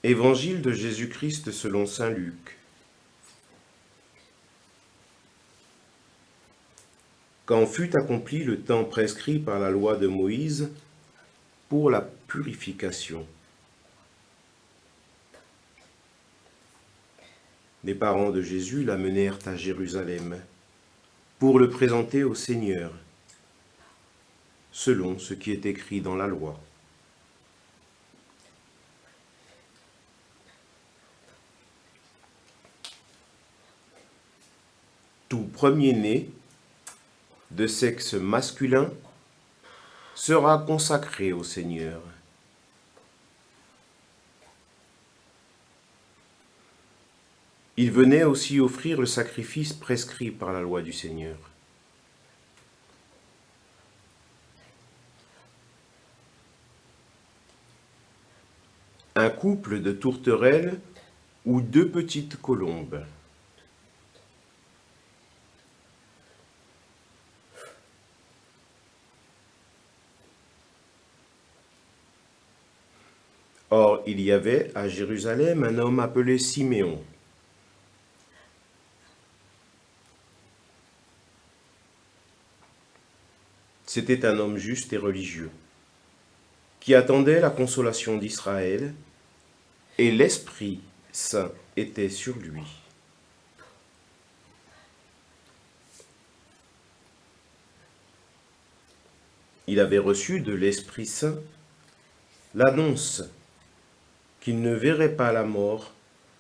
Évangile de Jésus-Christ selon saint Luc. Quand fut accompli le temps prescrit par la loi de Moïse pour la purification, les parents de Jésus l'amenèrent à Jérusalem pour le présenter au Seigneur, selon ce qui est écrit dans la loi. Tout premier-né de sexe masculin sera consacré au Seigneur. Il venait aussi offrir le sacrifice prescrit par la loi du Seigneur. Un couple de tourterelles ou deux petites colombes. Or, il y avait à Jérusalem un homme appelé Siméon. C'était un homme juste et religieux, qui attendait la consolation d'Israël, et l'Esprit Saint était sur lui. Il avait reçu de l'Esprit Saint l'annonce qu'il ne verrait pas la mort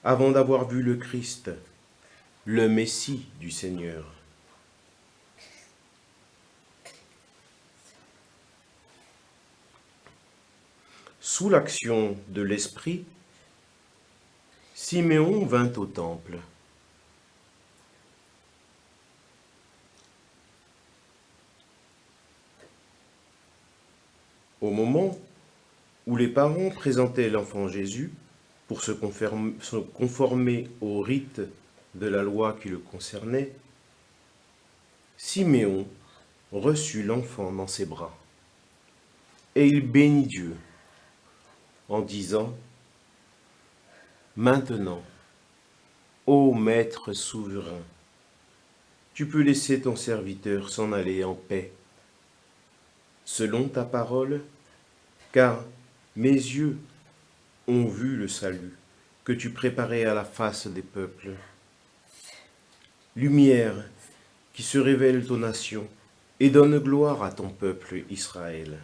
avant d'avoir vu le Christ, le Messie du Seigneur. Sous l'action de l'Esprit, Siméon vint au temple. Au moment où les parents présentaient l'enfant Jésus pour se conformer au rite de la loi qui le concernait, Siméon reçut l'enfant dans ses bras, et il bénit Dieu en disant : « Maintenant, ô Maître souverain, tu peux laisser ton serviteur s'en aller en paix, selon ta parole, car mes yeux ont vu le salut que tu préparais à la face des peuples. Lumière qui se révèle aux nations et donne gloire à ton peuple Israël. »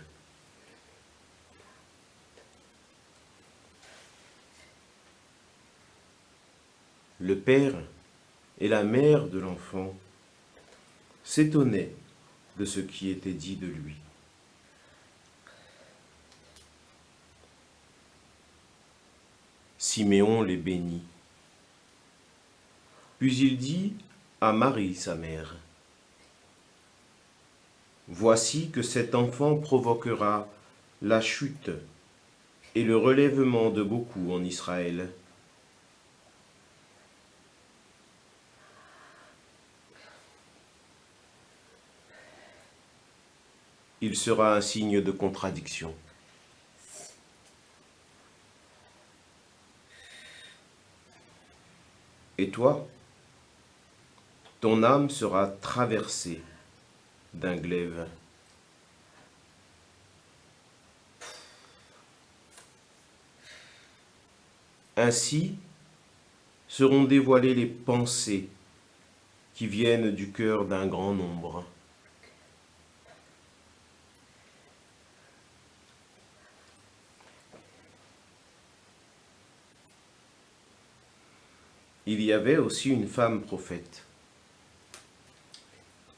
Le père et la mère de l'enfant s'étonnaient de ce qui était dit de lui. Siméon les bénit. Puis il dit à Marie, sa mère : « Voici que cet enfant provoquera la chute et le relèvement de beaucoup en Israël. Il sera un signe de contradiction. Et toi, ton âme sera traversée d'un glaive. Ainsi seront dévoilées les pensées qui viennent du cœur d'un grand nombre. Il y avait aussi une femme prophète,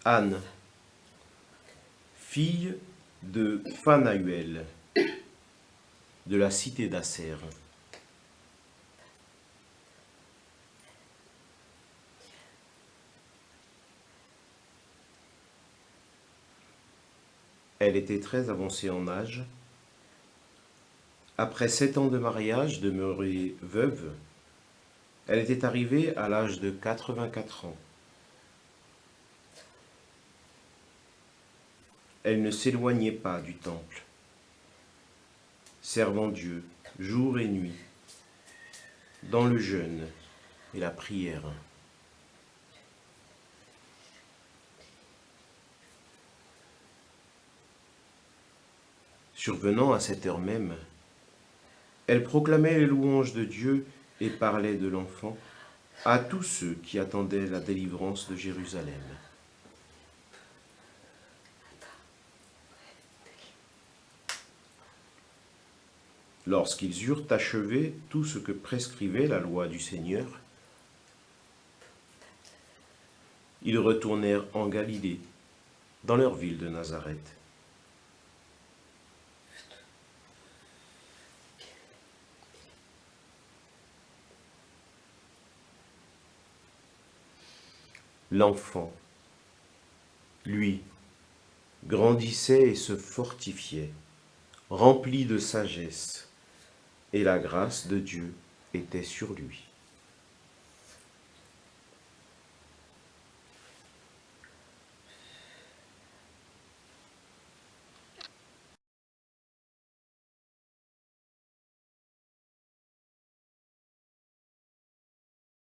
Anne, fille de Phanaüel, de la cité d'Asser. Elle était très avancée en âge. Après 7 ans de mariage, demeurée veuve, elle était arrivée à l'âge de 84 ans. Elle ne s'éloignait pas du temple, servant Dieu jour et nuit, dans le jeûne et la prière. Survenant à cette heure même, elle proclamait les louanges de Dieu et parlait de l'enfant à tous ceux qui attendaient la délivrance de Jérusalem. Lorsqu'ils eurent achevé tout ce que prescrivait la loi du Seigneur, ils retournèrent en Galilée, dans leur ville de Nazareth. L'enfant, lui, grandissait et se fortifiait, rempli de sagesse, et la grâce de Dieu était sur lui.